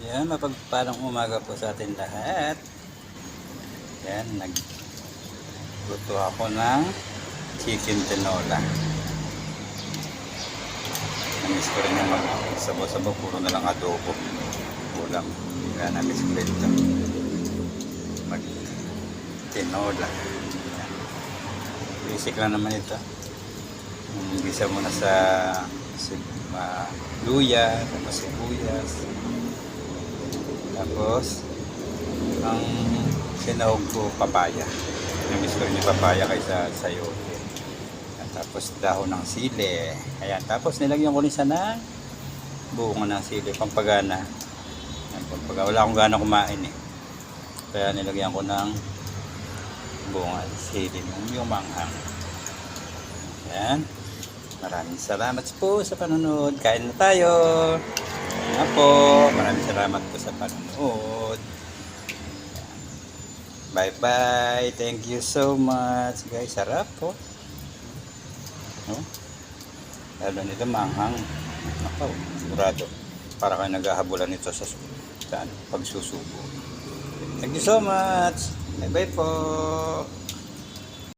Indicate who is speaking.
Speaker 1: Yan, mapagpalang umaga po sa atin lahat. Yan, nagluto ako ng chicken tinola. Namiss ko rin yung mag-sabo-sabo, puro na lang adobo. Ulam. Kaya namiss ko rin ito. Mag-tinola. Yan. Basic lang naman ito. Gisa muna sa luya, tapos sibuyas. Tapos, ang sinahog ko, papaya. Namiss ko rin yung papaya kaysa sayote. At tapos, dahon ng sili. Ayan. Tapos, nilagyan ko rin sana bunga ng sili, pampagana. Wala akong gana kumain eh. Kaya nilagyan ko ng bunga ng sili, yung manghang. Ayan. Maraming salamat po sa panonood. Kain na tayo. Nga po. Maraming salamat po sa panonood. Bye-bye. Thank you so much. Guys, sarap po. No? Lalo nito manghang. Nakaw, sigurado. Para kayo naghahabulan nito sa pagsusubo. Thank you so much. Bye-bye po.